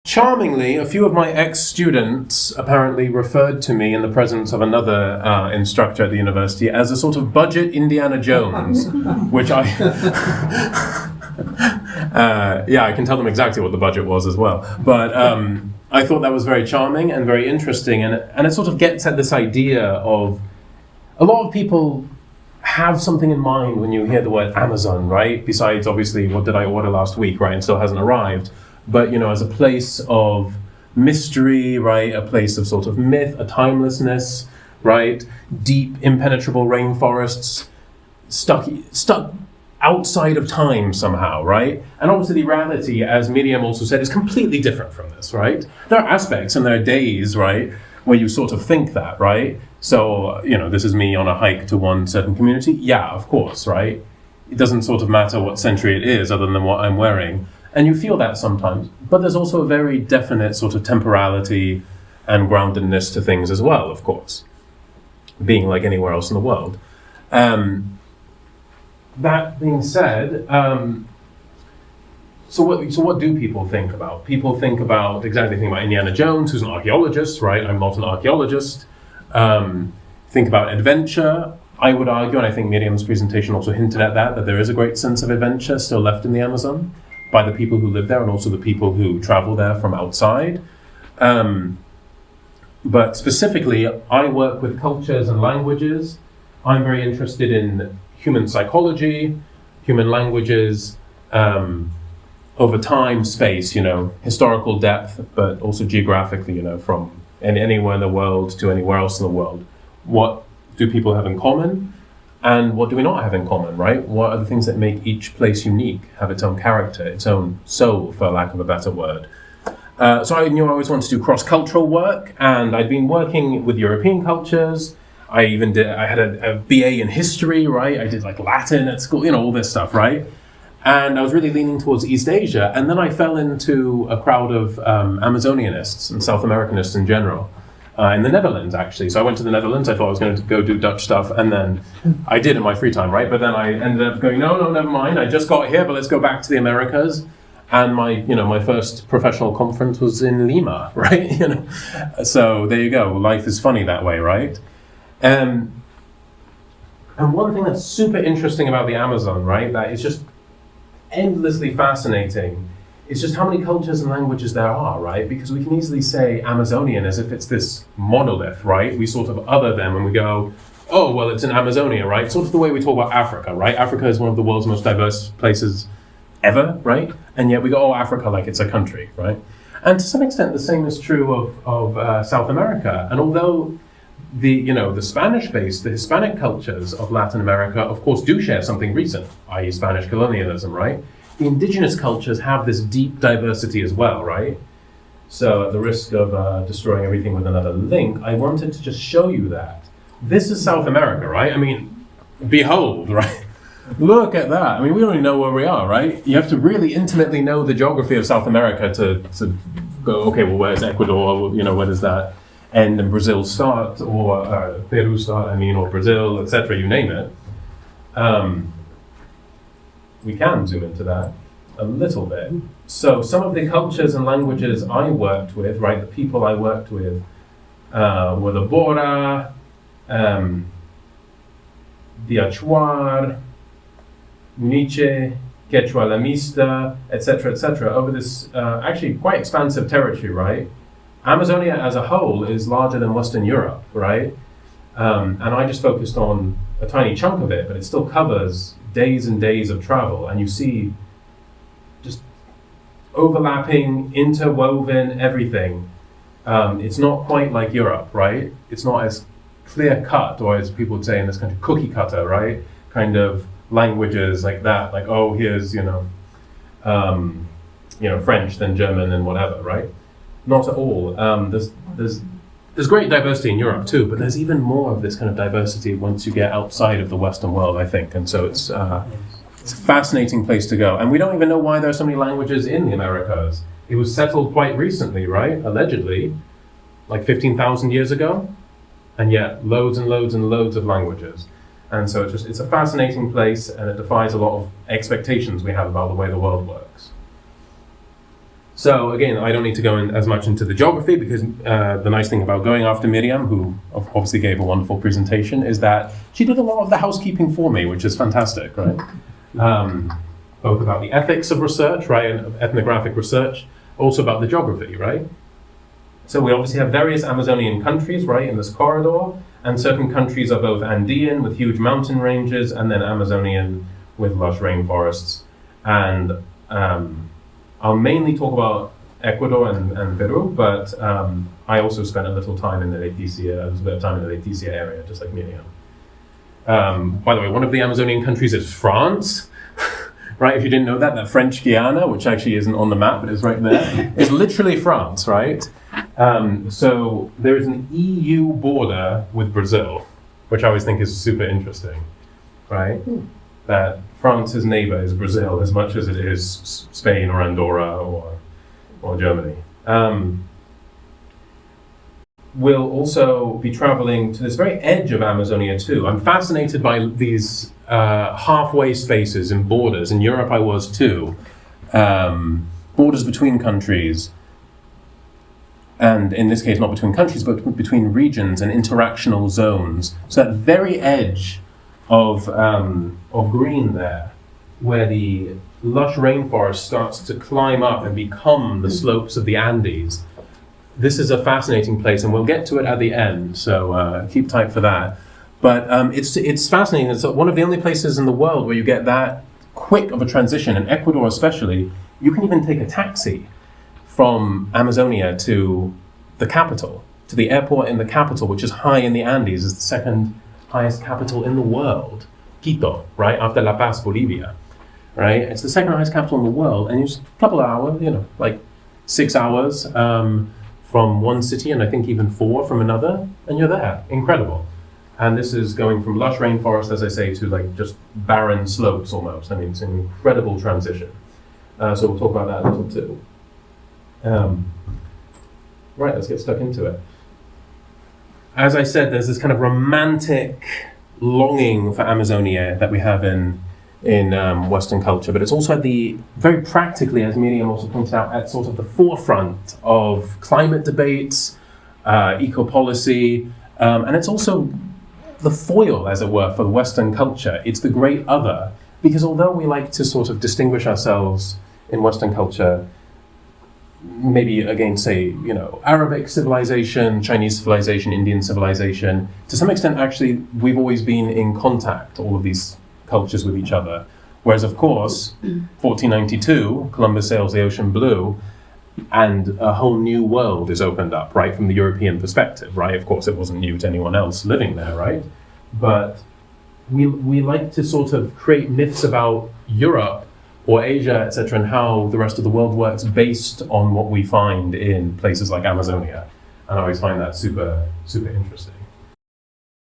Charmingly, a few of my ex-students apparently referred to me in the presence of another instructor at the university as a sort of budget Indiana Jones, which I... I can tell them exactly what the budget was as well. But I thought that was very charming and very interesting, and it sort of gets at this idea of... A lot of people have something in mind when you hear the word Amazon, right? Besides, obviously, what did I order last week, right? And still hasn't arrived. But, as a place of mystery, right? A place of sort of myth, a timelessness, right? Deep, impenetrable rainforests, stuck outside of time somehow, right? And obviously the reality, as Miriam also said, is completely different from this, right? There are aspects and there are days, right, where you sort of think that, right? So, this is me on a hike to one certain community. Yeah, of course, right? It doesn't sort of matter what century it is other than what I'm wearing. And you feel that sometimes, but there's also a very definite sort of temporality and groundedness to things as well, of course, being like anywhere else in the world. That being said, so what do people think about? People think about Indiana Jones, who's an archaeologist, right? I'm not an archaeologist. Think about adventure. I would argue, and I think Miriam's presentation also hinted at that there is a great sense of adventure still left in the Amazon, by the people who live there and also the people who travel there from outside. But specifically, I work with cultures and languages. I'm very interested in human psychology, human languages, over time, space, historical depth, but also geographically, from anywhere in the world to anywhere else in the world. What do people have in common? And what do we not have in common, right? What are the things that make each place unique, have its own character, its own soul, for lack of a better word? So I knew I always wanted to do cross-cultural work, and I'd been working with European cultures. I had a BA in history, right? I did like Latin at school, all this stuff, right? And I was really leaning towards East Asia, and then I fell into a crowd of Amazonianists and South Americanists in general. In the Netherlands, actually. So I went to the Netherlands. I thought I was going to go do Dutch stuff, and then I did in my free time, right? But then I ended up going, no, never mind. I just got here, but let's go back to the Americas. And my first professional conference was in Lima, right? So there you go. Life is funny that way, right? And one thing that's super interesting about the Amazon, right? That is just endlessly fascinating. It's just how many cultures and languages there are, right? Because we can easily say Amazonian as if it's this monolith, right? We sort of other them and we go, oh, well, it's in Amazonia, right? Sort of the way we talk about Africa, right? Africa is one of the world's most diverse places ever, right? And yet we go, oh, Africa, like it's a country, right? And to some extent, the same is true of South America. And although the Spanish-based, the Hispanic cultures of Latin America, of course, do share something recent, i.e. Spanish colonialism, right? The indigenous cultures have this deep diversity as well, right? So at the risk of destroying everything with another link, I wanted to just show you that. This is South America, right? I mean, behold, right? Look at that. I mean, we don't even know where we are, right? You have to really intimately know the geography of South America to go, okay, well, where's Ecuador? Where does that end and Brazil start? Or Peru start, or Brazil, etc., you name it. We can zoom into that a little bit. So some of the cultures and languages I worked with, right, the people I worked with were the Bora, the Achuar, Niche, Quechua Lamista, etc., over this actually quite expansive territory, right? Amazonia as a whole is larger than Western Europe, right? And I just focused on a tiny chunk of it, but it still covers days and days of travel, and you see just overlapping, interwoven everything. It's not quite like Europe, right? It's not as clear cut, or as people would say in this country, cookie cutter, right? Kind of languages like that, like, oh, here's French, then German, and whatever, right? Not at all. There's great diversity in Europe too, but there's even more of this kind of diversity once you get outside of the Western world, I think. And so it's a fascinating place to go. And we don't even know why there are so many languages in the Americas. It was settled quite recently, right? Allegedly, like 15,000 years ago. And yet loads and loads and loads of languages. And so it's a fascinating place, and it defies a lot of expectations we have about the way the world works. So again, I don't need to go in as much into the geography because the nice thing about going after Miriam, who obviously gave a wonderful presentation, is that she did a lot of the housekeeping for me, which is fantastic, right? Both about the ethics of research, right, and ethnographic research, also about the geography, right? So we obviously have various Amazonian countries, right, in this corridor, and certain countries are both Andean with huge mountain ranges, and then Amazonian with lush rainforests. And I'll mainly talk about Ecuador and Peru, but I also spent a little time in the Leticia, a bit of time in the Leticia area, just like Miriam. By the way, one of the Amazonian countries is France, right? If you didn't know that, that French Guiana, which actually isn't on the map, but is right there, is literally France, right? So there is an EU border with Brazil, which I always think is super interesting, right? That France's neighbor is Brazil as much as it is Spain or Andorra or Germany. We'll also be traveling to this very edge of Amazonia too. I'm fascinated by these halfway spaces and borders. In Europe I was too. Borders between countries. And in this case, not between countries, but between regions and interactional zones. So that very edge of green there, where the lush rainforest starts to climb up and become the slopes of the Andes. This is a fascinating place, and we'll get to it at the end, so keep tight for that. But it's fascinating. It's one of the only places in the world where you get that quick of a transition, in Ecuador especially. You can even take a taxi from Amazonia to the capital, to the airport in the capital, which is high in the Andes, is the second highest capital in the world, Quito, right, after La Paz, Bolivia, right? It's the second highest capital in the world, and it's a couple of hours, like 6 hours from one city, and I think even 4 from another, and you're there. Incredible. And this is going from lush rainforest, as I say, to like just barren slopes almost. I mean, it's an incredible transition. So we'll talk about that a little too. Right, let's get stuck into it. As I said, there's this kind of romantic longing for Amazonia that we have in Western culture, but it's also at the, very practically, as Miriam also pointed out, at sort of the forefront of climate debates, eco-policy, and it's also the foil, as it were, for Western culture. It's the great other, because although we like to sort of distinguish ourselves in Western culture, maybe against, say, Arabic civilization, Chinese civilization, Indian civilization, to some extent, actually, we've always been in contact, all of these cultures, with each other. Whereas, of course, 1492, Columbus sails the ocean blue, and a whole new world is opened up, right, from the European perspective, right? Of course, it wasn't new to anyone else living there, right? But we like to sort of create myths about Europe or Asia, etc., and how the rest of the world works based on what we find in places like Amazonia. And I always find that super, super interesting.